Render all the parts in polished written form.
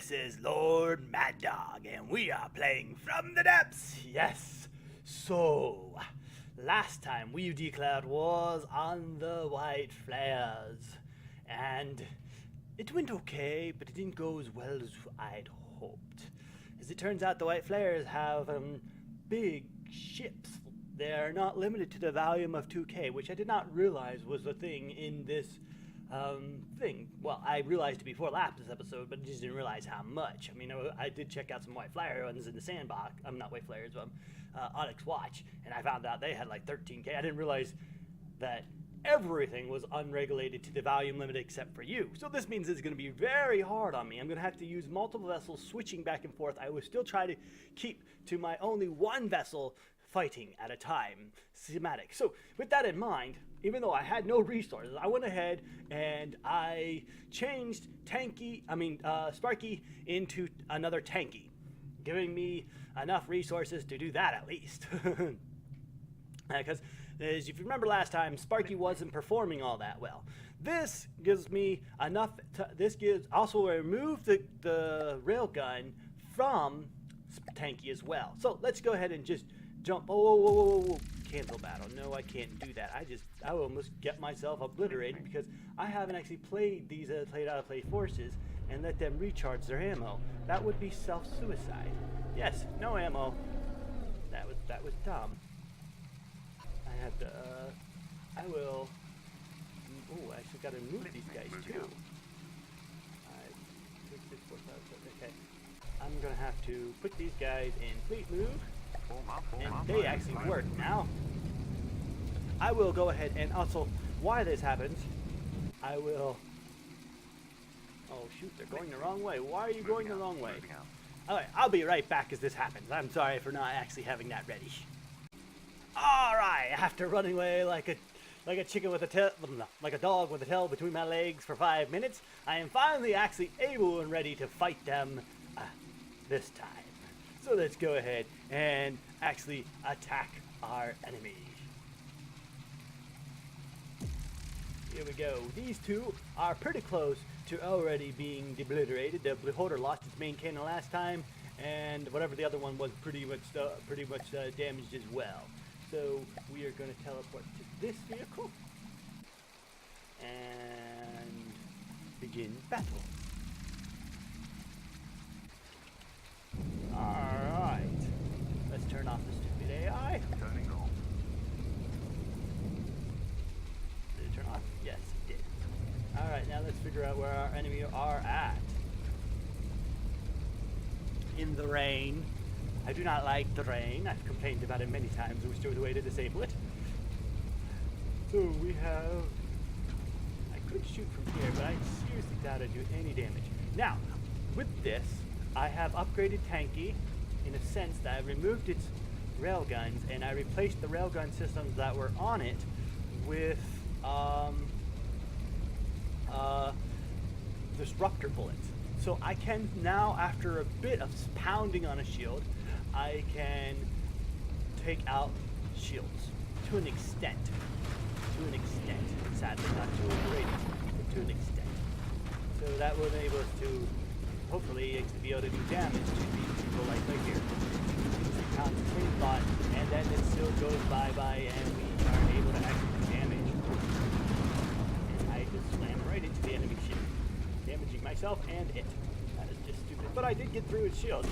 This is Lord Mad Dog, and we are playing From the Depths. Yes. So, last time we declared wars on the White Flares, and it went okay, but it didn't go as well as I'd hoped. As it turns out, the White Flares have big ships. They're not limited to the volume of 2K, which I did not realize was a thing in this thing. Well, I realized it before last episode, but I just didn't realize how much. I mean, I did check out some White Flyer ones in the sandbox. I'm not White Flyers, but Onyx Watch, and I found out they had like 13K. I didn't realize that everything was unregulated to the volume limit except for you. So this means it's going to be very hard on me. I'm going to have to use multiple vessels switching back and forth. I will still try to keep to my only one vessel fighting at a time schematic. So with that in mind, even though I had no resources, I went ahead and I changed Sparky into another Tanky, giving me enough resources to do that at least. Because as if you remember last time, Sparky wasn't performing all that well. This gives me enough. This gives also remove the railgun from Tanky as well. So let's go ahead and just jump. Whoa. Cancel battle. No, I can't do that. I almost get myself obliterated because I haven't actually played these played out of play forces and let them recharge their ammo. That would be self-suicide. Yes, no ammo. That was dumb. I have to. I will. Oh, I actually got to move these guys too. Okay. I'm gonna have to put these guys in fleet move. And they actually work now. I will go ahead and also, why this happens, I will. Oh shoot, they're going the wrong way. Why are you going the wrong way? Alright, I'll be right back as this happens. I'm sorry for not actually having that ready. Alright, after running away like a chicken with a tail, like a dog with a tail between my legs for 5 minutes, I am finally actually able and ready to fight them this time. So let's go ahead and actually attack our enemy. Here we go. These two are pretty close to already being obliterated. The Beholder lost its main cannon last time, and whatever the other one was pretty much damaged as well. So we are going to teleport to this vehicle and begin battle. Alright. Let's turn off the stupid AI. Turning on. Did it turn off? Yes, it did. Alright, now let's figure out where our enemy are at. In the rain. I do not like the rain. I've complained about it many times. There's still a way to disable it. So we have... I could shoot from here, but I seriously doubt I'd do any damage. Now, with this, I have upgraded Tanky in a sense that I removed its railguns and I replaced the railgun systems that were on it with disruptor bullets. So I can now, after a bit of pounding on a shield, I can take out shields to an extent. Sadly, not to a great extent, but to an extent. So that will enable us to hopefully be able to do damage to these people like right here. Pound the same thought, and then it still goes bye-bye, and we are able to actually do damage. And I just slam right into the enemy ship, damaging myself and it. That is just stupid. But I did get through his shields.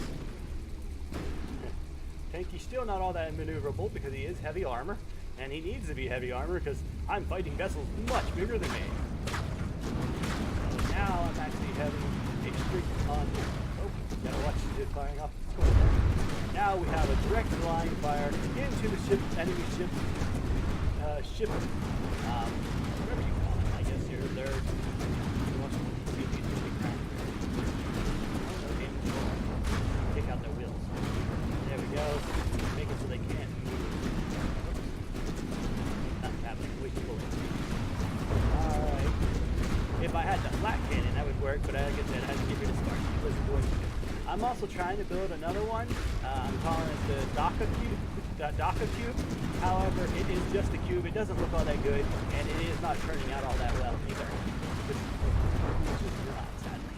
Tanky's still not all that maneuverable because he is heavy armor, and he needs to be heavy armor because I'm fighting vessels much bigger than me. So now I'm actually having on. Oh, gotta watch it firing off the score. Now we have a direct line fire into the enemy ship, whatever you call it. I guess you're there. Take out their wheels. There we go. Make it so they can't move. Not happening. Waste bullets. Alright. If I had the flat cannon, that would work, but like I said, I had to get rid of Sparky. It wasn't going to do. I'm also trying to build another one. I'm calling it the DACA Cube. However, it is just a cube. It doesn't look all that good, and it is not turning out all that well either. Which is not, sadly.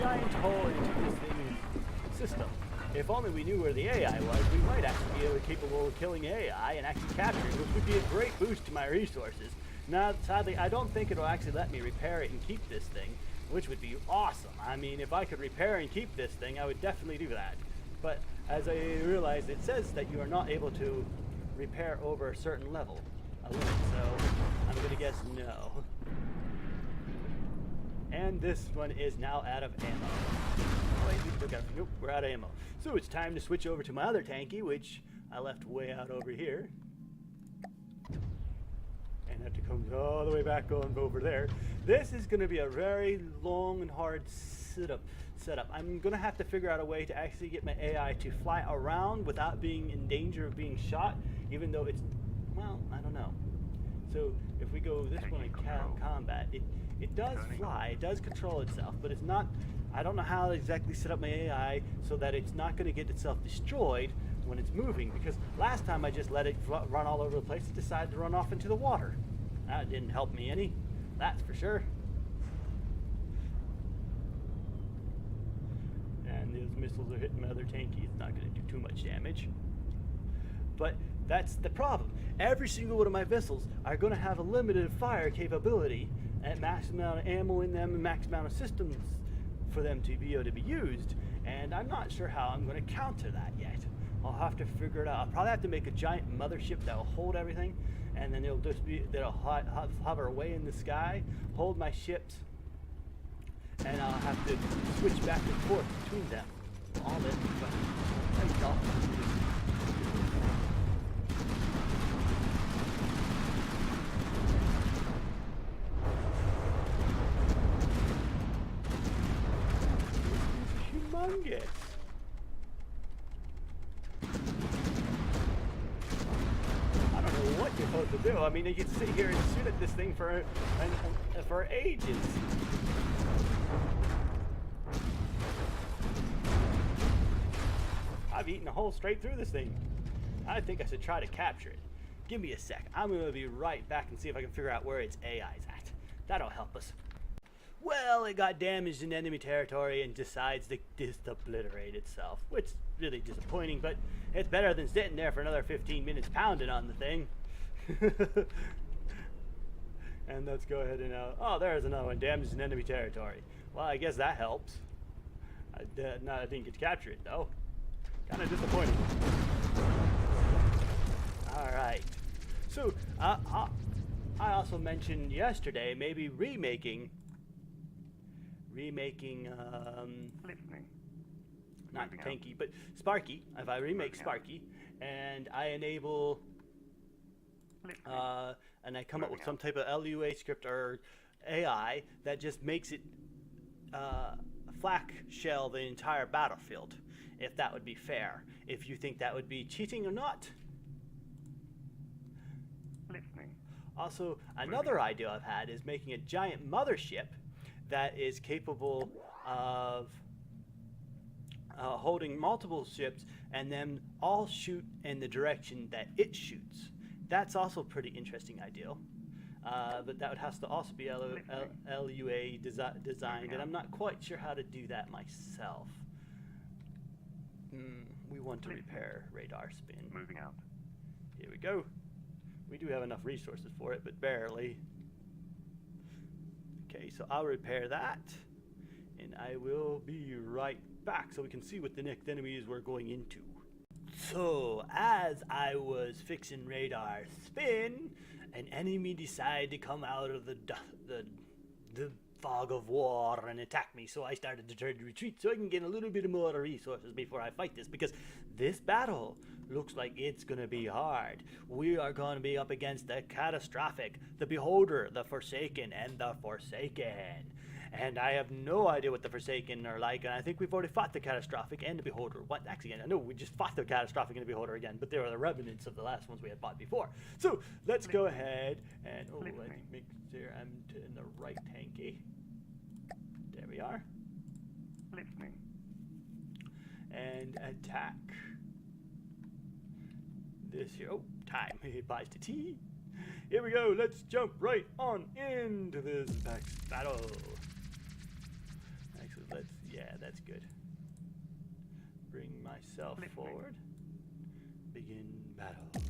giant hole into this thing's system. If only we knew where the AI was, we might actually be capable of killing AI and actually capturing it, which would be a great boost to my resources. Now, sadly, I don't think it'll actually let me repair it and keep this thing, which would be awesome. I mean, if I could repair and keep this thing, I would definitely do that. But as I realized, it says that you are not able to repair over a certain level, a limit, so I'm gonna guess no. And this one is now out of ammo. Oh, wait, we took out. Nope, we're out of ammo. So it's time to switch over to my other tanky, which I left way out over here. And have to come all the way back on over there. This is going to be a very long and hard setup. I'm going to have to figure out a way to actually get my AI to fly around without being in danger of being shot, even though it's, well, I don't know. So if we go this one in combat, it does fly, it does control itself, but it's not, I don't know how to exactly set up my AI so that it's not going to get itself destroyed when it's moving, because last time I just let it run all over the place, it decided to run off into the water. That didn't help me any, that's for sure. And those missiles are hitting my other tanky, it's not going to do too much damage. But that's the problem. Every single one of my vessels are going to have a limited fire capability and max amount of ammo in them and max amount of systems for them to be able to be used. And I'm not sure how I'm going to counter that yet. I'll have to figure it out. I'll probably have to make a giant mothership that will hold everything, and then it'll just be, that'll hover away in the sky, hold my ships, and I'll have to switch back and forth between them. All this, but thank God. Humongous. I don't know what you're supposed to do. I mean, you can sit here and shoot at this thing for ages. I've eaten a hole straight through this thing. I think I should try to capture it. Give me a sec. I'm going to be right back and see if I can figure out where its AI's at. That'll help us. Well, it got damaged in enemy territory and decides to disobliterate itself, which is really disappointing, but it's better than sitting there for another 15 minutes pounding on the thing. And let's go ahead and, oh, there's another one, damaged in enemy territory. Well, I guess that helps. I didn't get to capture it, though. Kind of disappointing. Alright. So, I also mentioned yesterday maybe remaking, not Tanky, but Sparky. If I remake Sparky, and I enable, and I come up with some type of LUA script or AI that just makes it flak shell the entire battlefield, if that would be fair. If you think that would be cheating or not. Also, another idea I've had is making a giant mothership that is capable of holding multiple ships and then all shoot in the direction that it shoots. That's also a pretty interesting idea. But that would have to also be LUA designed, and I'm not quite sure how to do that myself. We want to repair radar spin. Moving out. Here we go. We do have enough resources for it, but barely. Okay, so I'll repair that, and I will be right back so we can see what the next enemies we're going into. So, as I was fixing radar spin, an enemy decided to come out of the fog of war and attack me, so I started to turn to retreat so I can get a little bit more resources before I fight this, because this battle looks like it's gonna be hard. We are gonna be up against the Catastrophic, the Beholder, the Forsaken, and the Forsaken. And I have no idea what the Forsaken are like, and I think we've already fought the Catastrophic and the Beholder. What? Actually, I know we just fought the Catastrophic and the Beholder again, but they were the remnants of the last ones we had fought before. So, let's go ahead and, oh, let's make sure I'm in the right tanky. There we are. Listening. And attack. This here, oh, time, it buys to tea. Here we go, let's jump right on into this next battle. Actually, let's, yeah, that's good. Bring myself forward. Begin battle. I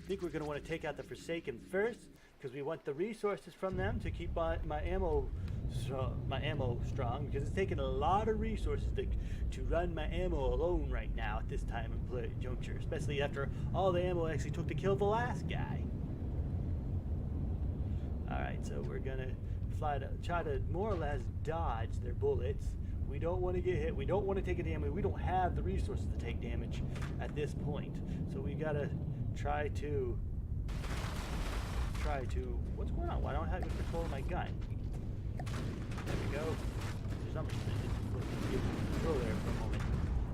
think we're going to want to take out the Forsaken first, because we want the resources from them to keep my ammo strong, because it's taking a lot of resources to run my ammo alone right now at this time and play juncture, especially after all the ammo I actually took to kill the last guy. Alright, so we're going to try to more or less dodge their bullets. We don't want to get hit. We don't want to take a damage. We don't have the resources to take damage at this point. So we got to try to... What's going on? Why don't I have control of my gun? There we go. For some reason, it didn't go there for a moment.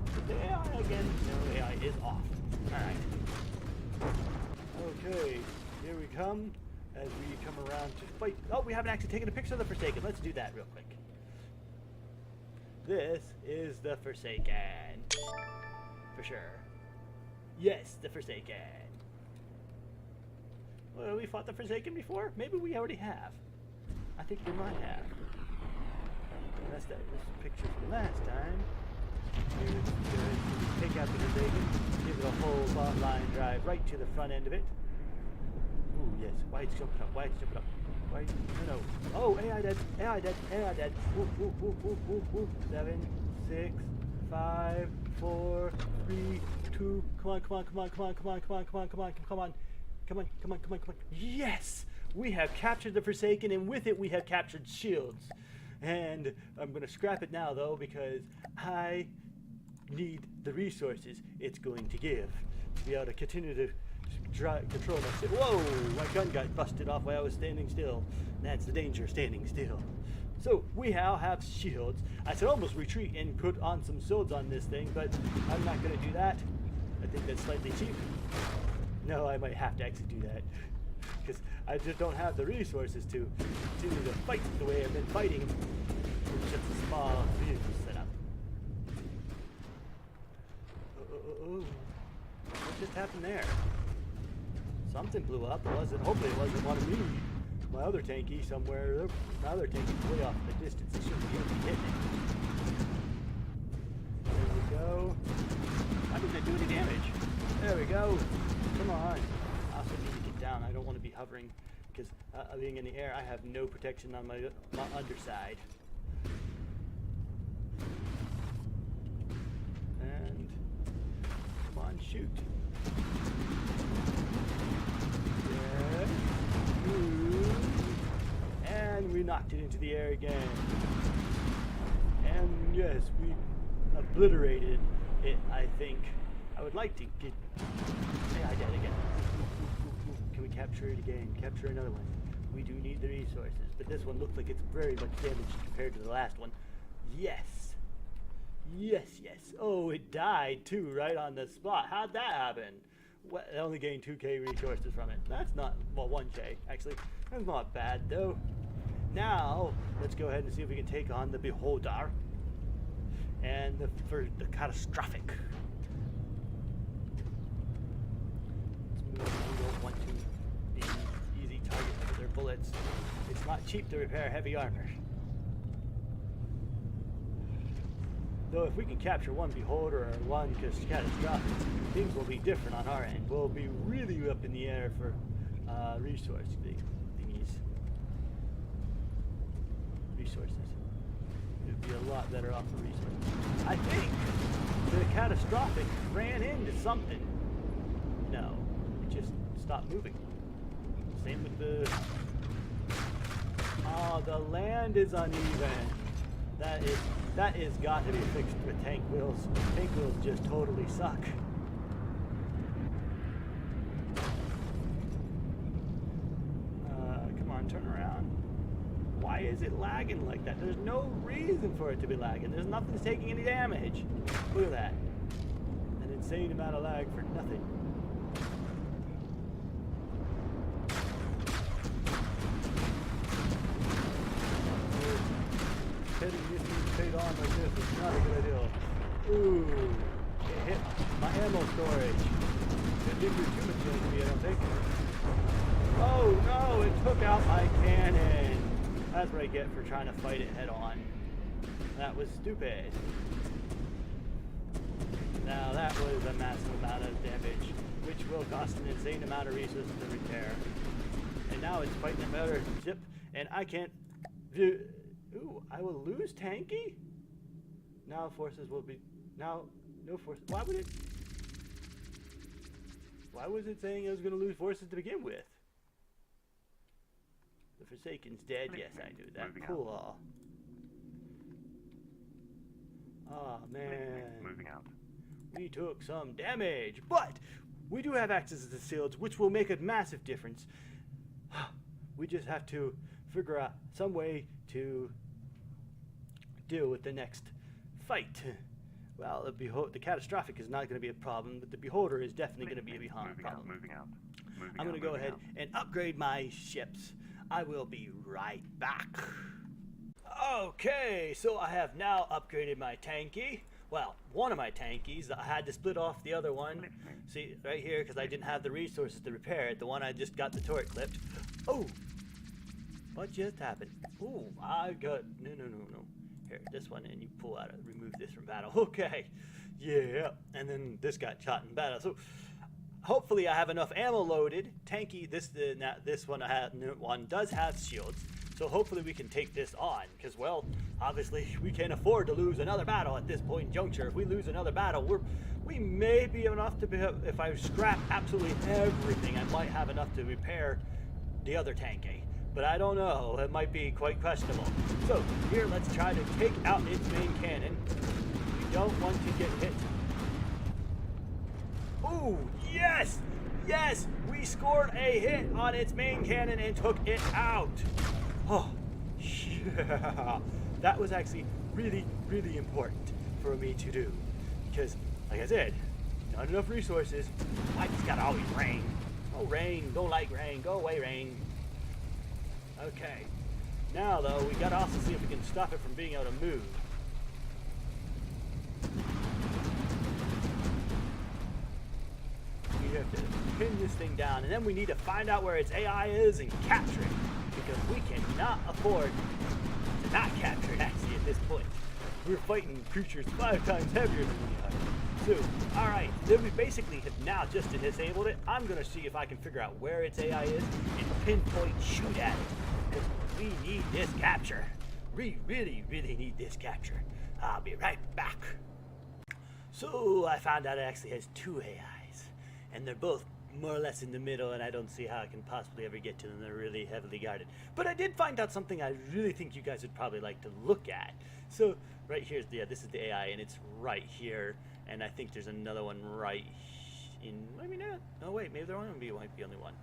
But the AI again, no, AI is off. Alright. Okay, here we come as we come around to fight. Oh, we haven't actually taken a picture of the Forsaken. Let's do that real quick. This is the Forsaken. For sure. Yes, the Forsaken. Well, we fought the Forsaken before? Maybe we already have. I think we might have. That's this picture from last time. Here's good. Take out the Forsaken. Give it a whole line drive right to the front end of it. Ooh, yes. Why it's jumping up? Why it's jumping up? Why? No. Oh, AI dead. AI dead. AI dead. Ooh, ooh, ooh, ooh, ooh, ooh. 7, 6, 5, 4, 3, 2. Come on, come on, come on, come on, come on, come on, come on, come on, come on. Come on, come on, come on, come on. Yes! We have captured the Forsaken, and with it we have captured shields. And I'm going to scrap it now, though, because I need the resources it's going to give to be able to continue to control my ship. Whoa! My gun got busted off while I was standing still. That's the danger of standing still. So we now have shields. I should almost retreat and put on some shields on this thing, but I'm not going to do that. I think that's slightly cheap. No, I might have to actually do that, because I just don't have the resources to continue to fight the way I've been fighting with just a small vehicle setup. What just happened there? Something blew up. Hopefully it wasn't one of me. My other tanky somewhere. My other tanky's way off in the distance. It shouldn't be able to hit me. There we go. Why didn't it do any damage? There we go. Come on. I also need to get down. I don't want to be hovering, because being in the air, I have no protection on my underside. And come on, shoot. Yeah. And we knocked it into the air again. And yes, we obliterated it, I think. I would like to get... Yeah, I did again. Can we capture it again? Capture another one. We do need the resources, but this one looks like it's very much damaged compared to the last one. Yes. Yes, yes. Oh, it died too, right on the spot. How'd that happen? Well, I only gained 2k resources from it. That's not... Well, 1k, actually. That's not bad, though. Now, let's go ahead and see if we can take on the Beholder. And for the Catastrophic. We don't want to be easy targets for their bullets. It's not cheap to repair heavy armor. Though if we can capture one Beholder or one Catastrophic, things will be different on our end. We'll be really up in the air for resource thingies. Resources. It would be a lot better off for resources. I think the Catastrophic ran into something. No. Just stop moving. Same with the... Oh, the land is uneven. That is got to be fixed with tank wheels. Tank wheels just totally suck. Come on, turn around. Why is it lagging like that? There's no reason for it to be lagging. There's nothing that's taking any damage. Look at that. An insane amount of lag for nothing. Hitting this thing straight on like this is not a good idea. Ooh, it hit my ammo storage. It didn't do too much damage to me, I don't think. Oh no, it took out my cannon. That's what I get for trying to fight it head on. That was stupid. Now that was a massive amount of damage, which will cost an insane amount of resources to repair. And now it's fighting another ship, and I can't do. Ooh, I will lose Tanky? Now forces will be. Now, no force. Why would it? Why was it saying I was going to lose forces to begin with? The Forsaken's dead. Yes, I do that. Cool. Oh man. Moving out. We took some damage, but we do have access to the shields, which will make a massive difference. We just have to figure out some way to deal with the next fight. Well, the catastrophic is not going to be a problem, but the beholder is definitely going to be a problem. Moving out. I'm going to go ahead and upgrade my ships. I will be right back. Okay, so I have now upgraded my tanky. Well, one of my tankies. I had to split off the other one. See, right here, because I didn't have the resources to repair it. The one I just got the turret clipped. Oh! What just happened? Oh, I got... No. Here, this one, and you pull out, remove this from battle. Okay. Yeah. And then this got shot in battle. So, hopefully I have enough ammo loaded. Tanky, this one does have shields. So hopefully we can take this on, because, well, obviously we can't afford to lose another battle at this point in juncture. If we lose another battle, we may be enough to be, if I scrap absolutely everything, I might have enough to repair the other tanky. But I don't know, it might be quite questionable. So here, let's try to take out its main cannon. We don't want to get hit. Ooh, yes! Yes! We scored a hit on its main cannon and took it out. Oh, yeah. That was actually really, really important for me to do. Because, like I said, not enough resources. I just gotta always rain. Oh, rain. Don't like rain. Go away, rain. Okay. Now, though, we gotta also see if we can stop it from being able to move. We have to pin this thing down, and then we need to find out where its AI is and capture it. Because we cannot afford to not capture it, actually, at this point. We're fighting creatures 5 times heavier than we are. So, alright, then we basically have now just disabled it. I'm going to see if I can figure out where its AI is and pinpoint shoot at it. Because we need this capture. We really, really need this capture. I'll be right back. So, I found out it actually has 2 AIs. And they're both more or less in the middle, and I don't see how I can possibly ever get to them. They're really heavily guarded. But I did find out something I really think you guys would probably like to look at. So right here's this is the AI, and it's right here, and I think there's another one right in, maybe not. Oh wait, maybe there might be only one.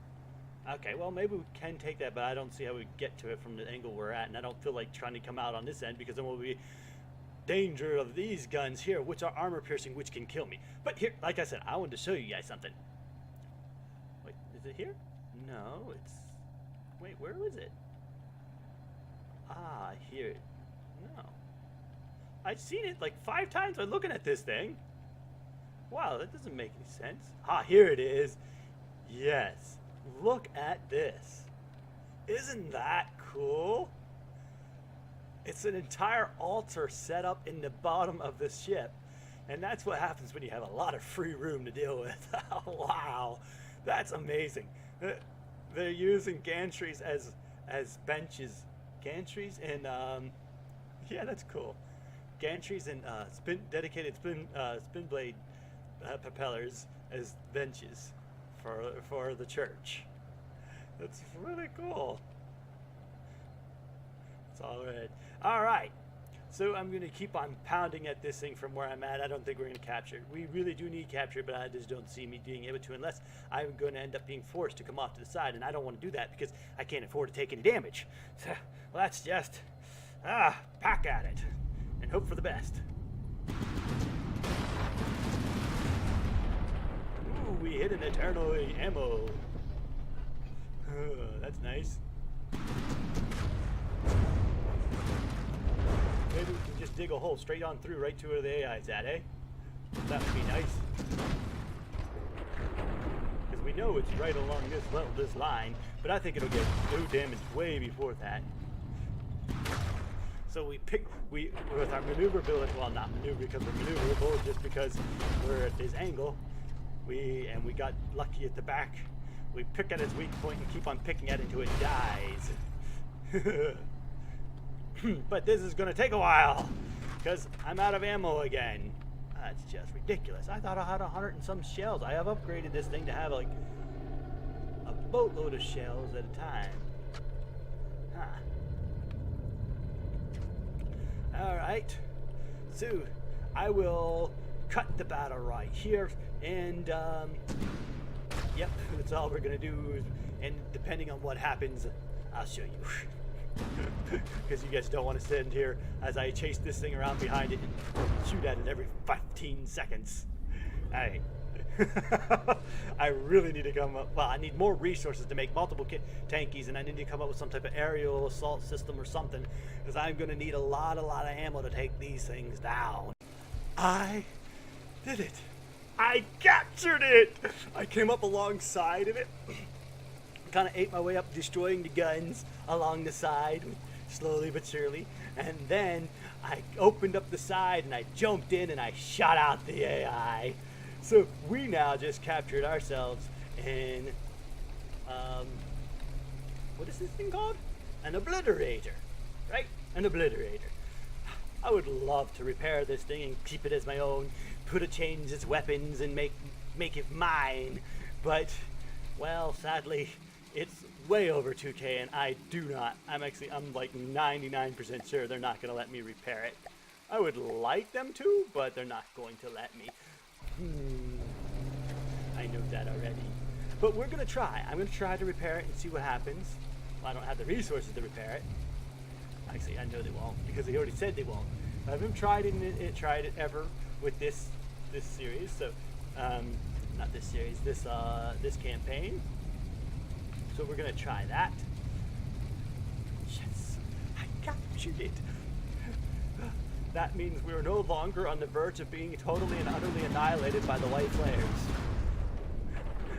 Okay, well maybe we can take that, but I don't see how we get to it from the angle we're at, and I don't feel like trying to come out on this end because then we'll be danger of these guns here, which are armor piercing, which can kill me. But here, like I said, I wanted to show you guys something. Is it here? No, it's... Wait, where was it? Ah, here. No. I've seen it like 5 times by looking at this thing. Wow, that doesn't make any sense. Ah, here it is. Yes. Look at this. Isn't that cool? It's an entire altar set up in the bottom of the ship. And that's what happens when you have a lot of free room to deal with. Wow. That's amazing. They're using gantries as benches. Gantries and yeah, that's cool. Gantries and dedicated spin blade propellers as benches for the church. That's really cool. It's all right. All right. So I'm going to keep on pounding at this thing from where I'm at. I don't think we're going to capture it. We really do need capture, but I just don't see me being able to unless I'm going to end up being forced to come off to the side, and I don't want to do that because I can't afford to take any damage. So let's just pack at it and hope for the best. Ooh, we hit an eternal ammo. That's nice. Maybe we can just dig a hole straight on through right to where the AI's at, eh? That would be nice. Because we know it's right along this line, but I think it'll get damaged way before that. So we with our maneuverability, well, not maneuver because we're maneuverable, just because we're at this angle, we got lucky at the back. We pick at its weak point and keep on picking at it until it dies. But this is gonna take a while, because I'm out of ammo again. That's just ridiculous. I thought I had 100 and some shells. I have upgraded this thing to have like a boatload of shells at a time. Huh. Alright. So, I will cut the battle right here, and yep, that's all we're gonna do, and depending on what happens, I'll show you. Because you guys don't want to stand here as I chase this thing around behind it and shoot at it every 15 seconds. Hey, I really need to come up, well, I need more resources to make multiple tankies, and I need to come up with some type of aerial assault system or something, because I'm going to need a lot of ammo to take these things down. I did it. I captured it. I came up alongside of it. Kind of ate my way up, destroying the guns along the side, slowly but surely. And then I opened up the side and I jumped in and I shot out the AI. So we now just captured ourselves in, what is this thing called? An obliterator, right? An obliterator. I would love to repair this thing and keep it as my own, change its weapons and make it mine. But, well, sadly, it's way over 2K, and I'm like 99% sure they're not going to let me repair it. I would like them to, but they're not going to let me. I know that already. But we're going to try. I'm going to try to repair it and see what happens. Well, I don't have the resources to repair it. Actually, I know they won't, because they already said they won't. I haven't tried it ever with this series, so, not this series, this campaign. So we're gonna try that. Yes, I captured it. That means we're no longer on the verge of being totally and utterly annihilated by the white flares.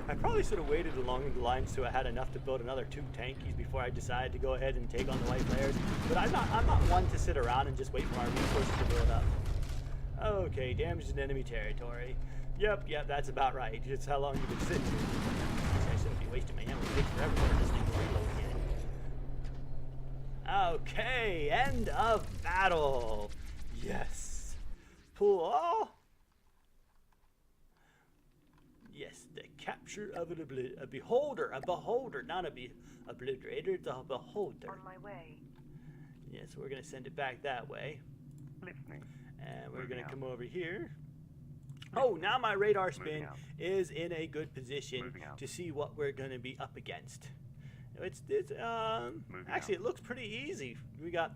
I probably should have waited along the lines so I had enough to build another 2 tankies before I decided to go ahead and take on the white flares. But I'm not one to sit around and just wait for our resources to build up. Okay, damaged in enemy territory. Yep, that's about right. Just how long you've been sitting here. I shouldn't be wasting my ammo. It takes forever for this thing to reload again. Okay, end of battle. Yes. Pull all. Yes, the capture of a beholder, not a obliterator, it's a beholder. On my way. Yes, we're gonna send it back that way. Listening. And we're gonna come over here. Oh, now my radar spin is in a good position to see what we're gonna be up against. Actually, it looks pretty easy. We got,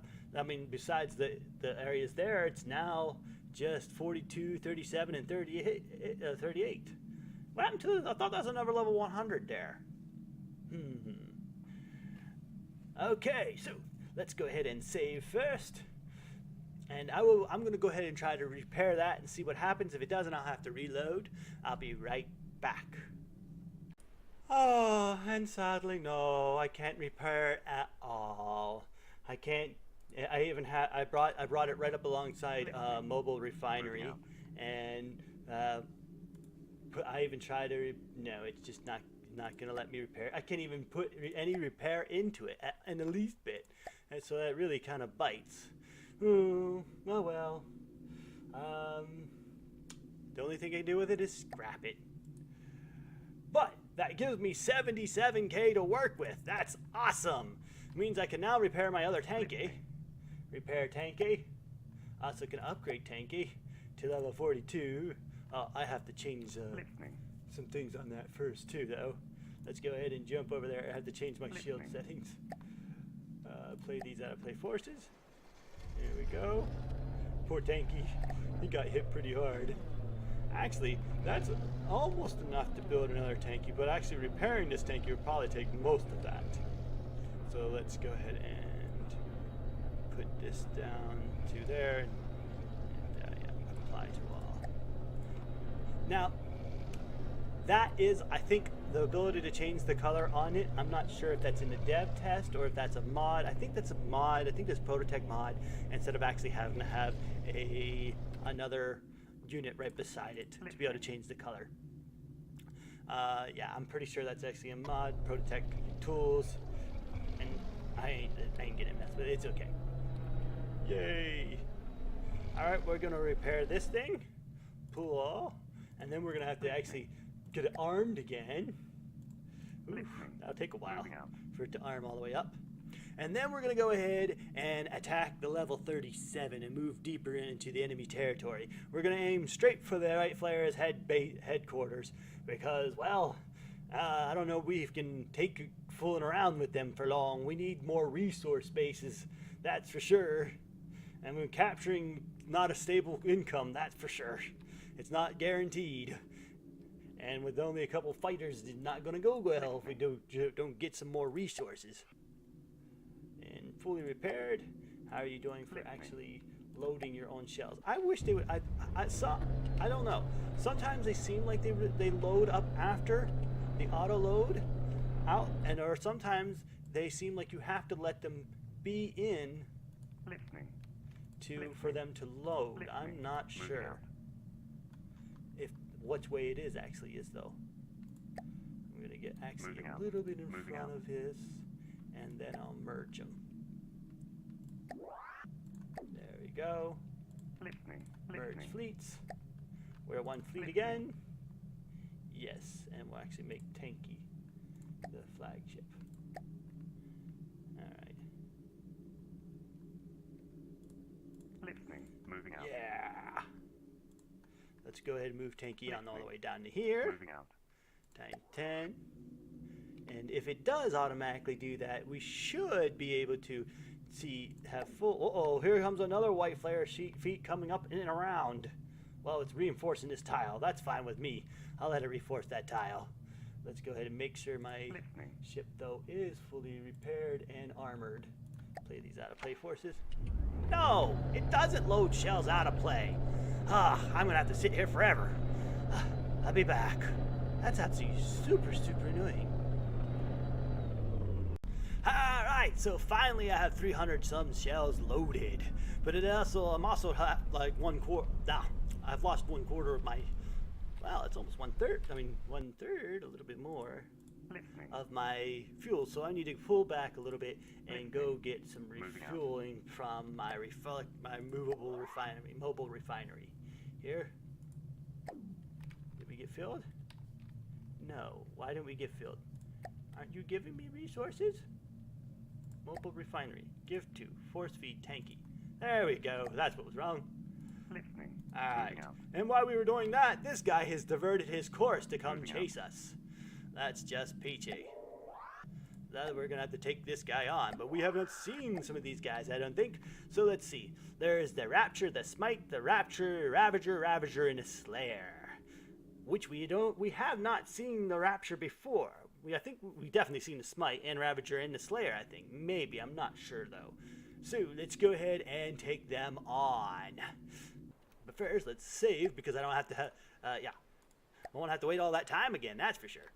besides the areas there, it's now just 42, 37, and 38. What happened to I thought that was another level 100 there. Okay, so let's go ahead and save first. And I'm going to go ahead and try to repair that and see what happens. If it doesn't, I'll have to reload. I'll be right back. Oh, and sadly, no, I can't repair it at all. I can't. I brought it right up alongside Mobile Refinery, and I even tried to. No, it's just not gonna let me repair. I can't even put any repair into it in the least bit, and so that really kind of bites. Oh well. The only thing I can do with it is scrap it. But that gives me 77k to work with. That's awesome. It means I can now repair my other tanky. Repair tanky. Also can upgrade tanky to level 42. I have to change some things on that first too, though. Let's go ahead and jump over there. I have to change my shield settings. Play these out of play forces. Here we go. Poor tanky. He got hit pretty hard. Actually, that's almost enough to build another tanky, but actually repairing this tanky would probably take most of that. So let's go ahead and put this down to there, and apply to all. Now, That is, I think, the ability to change the color on it. I'm not sure if that's in the dev test or if that's a mod. I think that's a mod. I think that's Prototech mod, instead of actually having to have another unit right beside it to be able to change the color. Yeah, I'm pretty sure that's actually a mod, Prototech tools, and I ain't gonna mess with it. It's okay. Yay! All right, we're gonna repair this thing, pull all, and then we're gonna have to actually get it armed again. Oof, that'll take a while for it to arm all the way up. And then we're going to go ahead and attack the level 37 and move deeper into the enemy territory. We're going to aim straight for the White Flares headquarters because, well, I don't know if we can take fooling around with them for long. We need more resource bases, that's for sure. And we're capturing not a stable income, that's for sure. It's not guaranteed. And with only a couple fighters, it's not going to go well if we don't get some more resources. And fully repaired. How are you doing for actually loading your own shells? I wish they would. I don't know. Sometimes they seem like they load up after the auto load out, or sometimes they seem like you have to let them be in for them to load. I'm not sure if which way it actually is though. I'm gonna get actually a little bit in front of his, and then I'll merge them. There we go. Merge fleets. We're one fleet again. Yes, and we'll actually make Tanky the flagship. Alright. Moving out. Yeah. Let's go ahead and move Tanky on all the way down to here. Moving out. Time 10. And if it does automatically do that, we should be able to have full. Uh-oh, here comes another White Flare feet coming up and around. Well, it's reinforcing this tile. That's fine with me. I'll let it reinforce that tile. Let's go ahead and make sure my ship, though, is fully repaired and armored. Play these out of play forces. No, it doesn't load shells out of play. I'm gonna have to sit here forever. I'll be back. That's absolutely super annoying. Alright, so finally I have 300 some shells loaded. But I'm also like I've lost 1/4 of my, well, it's almost 1/3. I mean, 1/3, a little bit more of my fuel. So I need to pull back a little bit and go get some refueling from my mobile refinery. Here. Did we get filled? No. Why didn't we get filled? Aren't you giving me resources? Mobile refinery. Give to. Force feed Tanky. There we go. That's what was wrong. Alright. And while we were doing that, this guy has diverted his course to come chase us. That's just peachy. We're gonna have to take this guy on, but we haven't seen some of these guys, I don't think. So let's see. There's the Rapture, the Smite, the Rapture, Ravager, and the Slayer. Which we have not seen the Rapture before. I think we definitely seen the Smite and Ravager and the Slayer, I think. Maybe, I'm not sure though. So let's go ahead and take them on. But first, let's save because I don't have to I won't have to wait all that time again, that's for sure.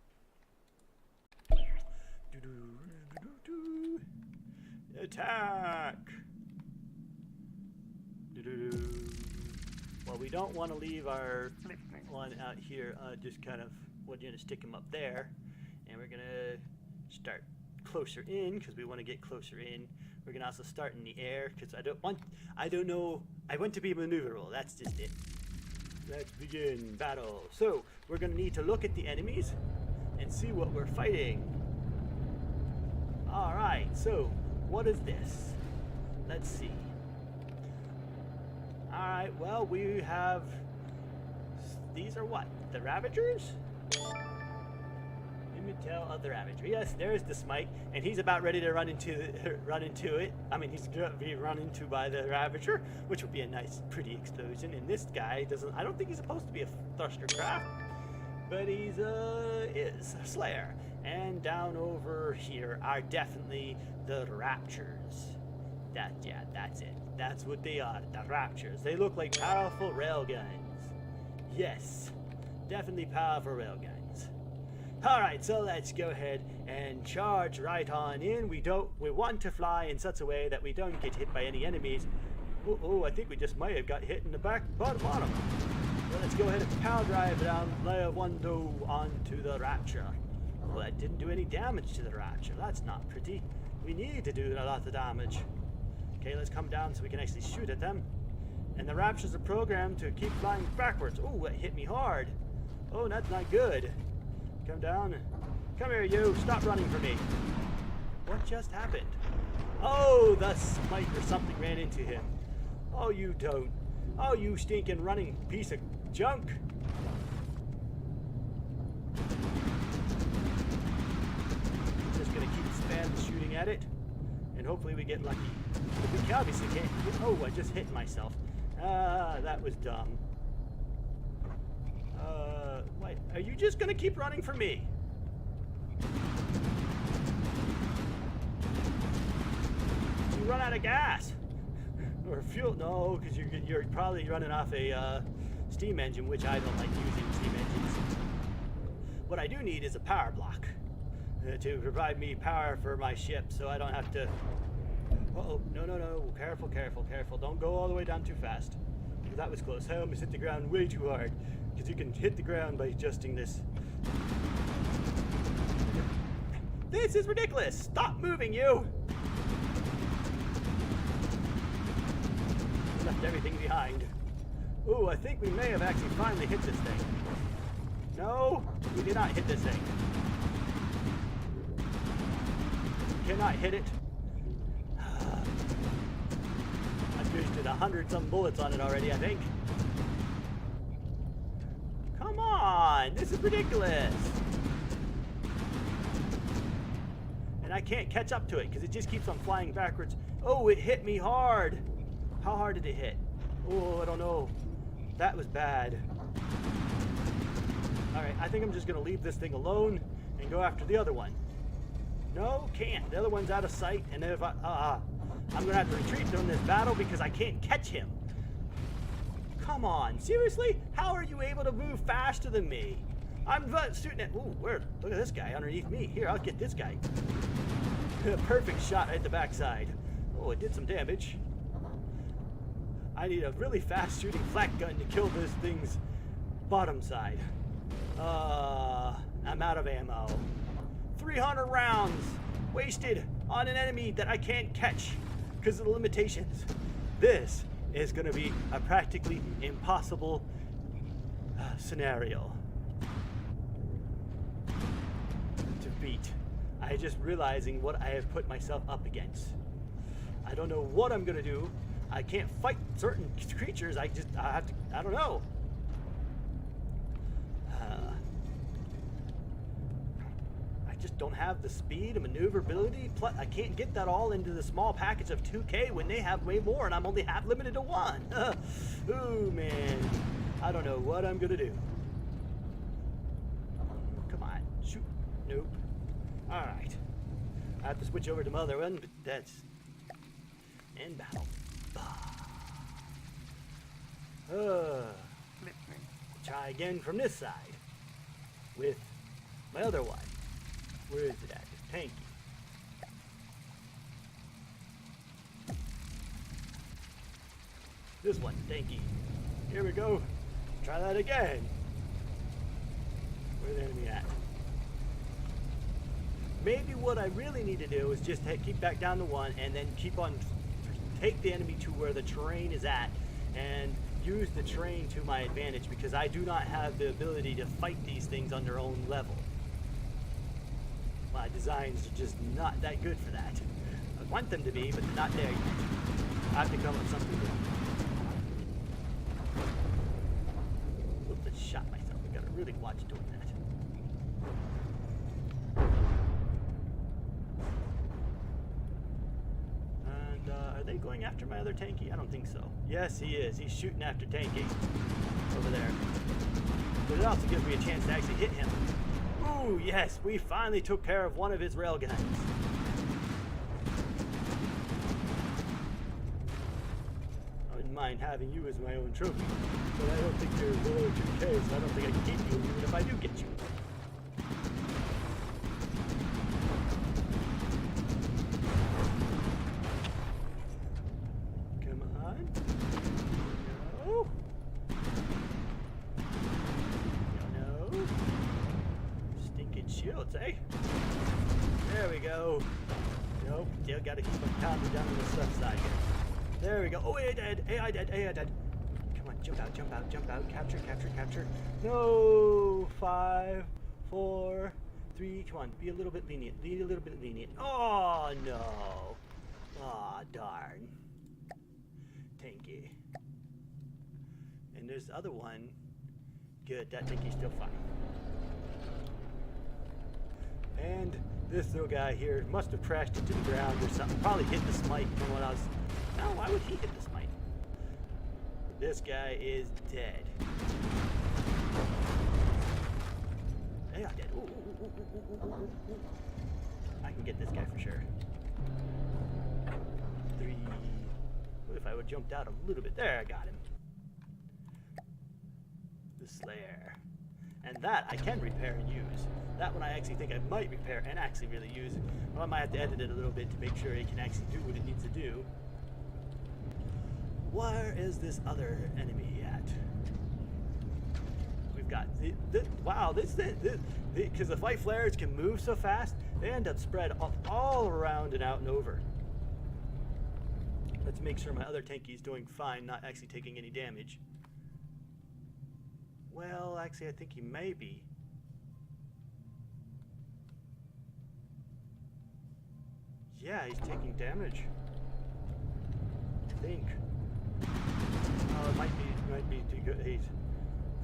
Attack! Well, we don't want to leave our one out here, just kind of, we're going to stick him up there. And we're going to start closer in because we want to get closer in. We're going to also start in the air because I want to be maneuverable. That's just it. Let's begin battle. So we're going to need to look at the enemies and see what we're fighting. All right, so what is this? Let's see. All right, well, we have, these are what? The Ravagers? Tell of the Ravager. Yes, there's the Smite, and he's about ready to run into it. I mean, he's gonna be run into by the Ravager, which would be a nice, pretty explosion. And this guy doesn't. I don't think he's supposed to be a thruster craft, but he's is a Slayer. And down over here are definitely the Raptures. That's it. That's what they are. The Raptures. They look like powerful railguns. Yes, definitely powerful railguns. Alright, so let's go ahead and charge right on in. We want to fly in such a way that we don't get hit by any enemies. Oh, I think we just might have got hit in the bottom. So let's go ahead and power drive down layer 1 onto the Rapture. Well, that didn't do any damage to the Rapture. That's not pretty. We need to do a lot of damage. Okay, let's come down so we can actually shoot at them. And the Raptures are programmed to keep flying backwards. Oh, that hit me hard. Oh, that's not good. Come down. Come here, you. Stop running from me. What just happened? Oh, the Smite or something ran into him. Oh, you don't. Oh, you stinking running piece of junk. Just gonna keep spam shooting at it. And hopefully we get lucky. But we obviously can't. Oh, I just hit myself. That was dumb. Wait, are you just gonna keep running from me? You run out of gas. Or fuel? No, because you're probably running off a steam engine, which I don't like using steam engines. What I do need is a power block to provide me power for my ship, so I don't have to. Uh-oh, no, careful. Don't go all the way down too fast. That was close. I almost hit the ground way too hard, because you can hit the ground by adjusting this. This is ridiculous! Stop moving, you! Left everything behind. Ooh, I think we may have actually finally hit this thing. No, we did not hit this thing. Cannot hit it. I've boosted 100-some bullets on it already, I think. Come on, this is ridiculous. And I can't catch up to it because it just keeps on flying backwards. Oh, it hit me hard. How hard did it hit? Oh, I don't know. That was bad. Alright, I think I'm just going to leave this thing alone and go after the other one. No, can't. The other one's out of sight, and if I'm going to have to retreat from this battle because I can't catch him. Come on, seriously? How are you able to move faster than me? I'm shooting at... Ooh, where? Look at this guy underneath me. Here, I'll get this guy. Perfect shot at the backside. Oh, it did some damage. I need a really fast shooting flak gun to kill this thing's bottom side. I'm out of ammo. 300 rounds wasted on an enemy that I can't catch because of the limitations. This is going to be a practically impossible scenario to beat. I just realizing what I have put myself up against. I don't know what I'm going to do. I can't fight certain creatures. I have to, I don't know. I just don't have the speed and maneuverability. Plus, I can't get that all into the small package of 2K when they have way more and I'm only half limited to 1. Ooh, man. I don't know what I'm gonna do. Come on, shoot. Nope. Alright. I have to switch over to my other one, but that's in battle. Try again from this side with my other one. Where is it at? It's tanky. This one's tanky. Here we go. Try that again. Where's the enemy at? Maybe what I really need to do is just keep back down to 1 and then keep on take the enemy to where the terrain is at and use the terrain to my advantage because I do not have the ability to fight these things on their own level. My designs are just not that good for that. I want them to be, but they're not there yet. I have to come up with something new. Oops, I shot myself. I gotta really watch doing that. Are they going after my other tanky? I don't think so. Yes, he is. He's shooting after tanky over there. But it also gives me a chance to actually hit him. Ooh, yes, we finally took care of one of his railguns. I wouldn't mind having you as my own trophy, but I don't think you're below 2K, so I don't think I can keep you even if I do get you. bullets, eh? There we go. Nope, still gotta keep them pounding down on the left side here. There we go. Oh, AI dead, AI dead, AI dead. Come on, jump out, jump out, jump out. Capture, capture, capture. No! 5, 4, 3. Come on, be a little bit lenient. Be a little bit lenient. Oh, no. Aw, oh, darn. Tanky. And there's the other one. Good, that Tanky's still fine. And this little guy here must have crashed into the ground or something. Probably hit the smite from what I was... No, why would he hit the smite? This guy is dead. They are dead. Ooh, ooh, ooh, ooh, ooh, ooh, ooh. I can get this guy for sure. 3. What if I would have jumped out a little bit? There, I got him. The Slayer. And that I can repair and use. That one I actually think I might repair and actually really use. Well, I might have to edit it a little bit to make sure it can actually do what it needs to do. Where is this other enemy at? We've got wow, because the white flares can move so fast, they end up spread all around and out and over. Let's make sure my other tanky's doing fine, not actually taking any damage. Well, actually, I think he may be. Yeah, he's taking damage. I think. Oh, it might be too good. He's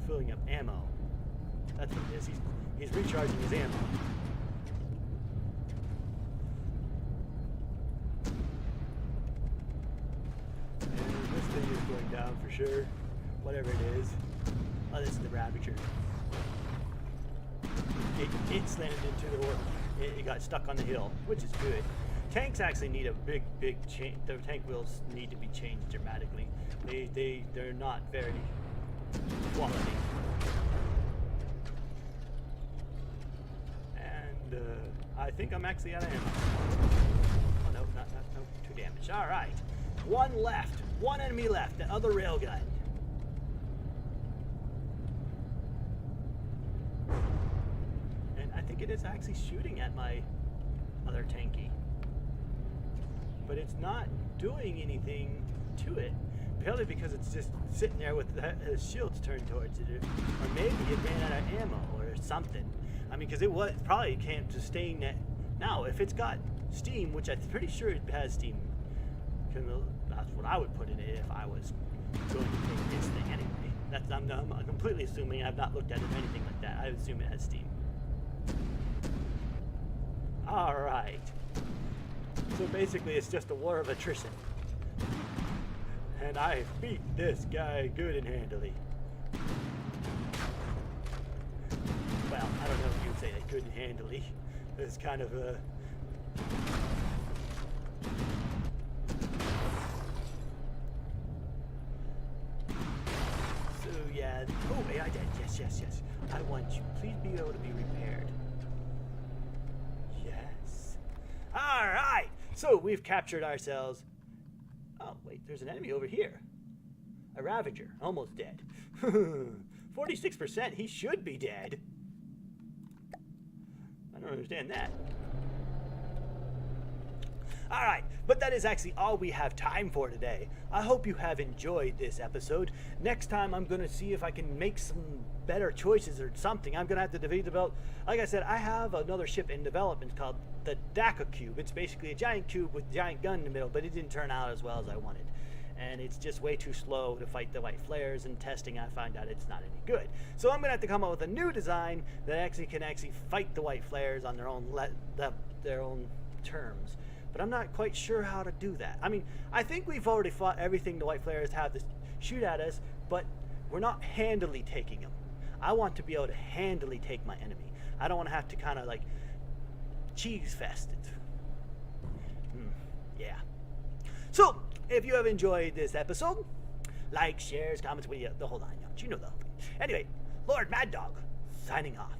filling up ammo. That's what it is. He's recharging his ammo. And this thing is going down for sure. Whatever it is. Oh, this is the Ravager. It slammed into the world. It got stuck on the hill, which is good. Tanks actually need a big change. Their tank wheels need to be changed dramatically. They're not very quality. And I think I'm actually out of ammo. Oh no, no, too damaged. All right, one left. One enemy left. The other railgun. And I think it is actually shooting at my other tanky. But it's not doing anything to it. Probably because it's just sitting there with the shields turned towards it. Or maybe it ran out of ammo or something. I mean, because it probably can't sustain that. Now, if it's got Steam, which I'm pretty sure it has Steam, that's what I would put in it if I was going to take this thing anyway. I'm completely assuming. I've not looked at it or anything like that. I assume it has Steam. Alright. So basically it's just a war of attrition. And I beat this guy good and handily. Well, I don't know if you'd say that good and handily. It's kind of a... So yeah, oh, AI dead, yes. I want you, please be able to be repaired. Yes. Alright, so we've captured ourselves. Oh, wait, there's an enemy over here. A Ravager, almost dead. 46%, he should be dead. I don't understand that. Alright, but that is actually all we have time for today. I hope you have enjoyed this episode. Next time I'm going to see if I can make some better choices or something. I'm going to have to develop. Like I said, I have another ship in development called the Daka Cube. It's basically a giant cube with a giant gun in the middle, but it didn't turn out as well as I wanted. And it's just way too slow to fight the white flares, and testing I find out it's not any good. So I'm going to have to come up with a new design that actually can fight the white flares on their own terms. But I'm not quite sure how to do that. I mean, I think we've already fought everything the white flares have to shoot at us, but we're not handily taking them. I want to be able to handily take my enemy. I don't want to have to kind of like cheese fest it. Yeah. So, if you have enjoyed this episode, like, shares, comments, the whole nine yards. You know the whole thing. Anyway, Lord Mad Dog, signing off.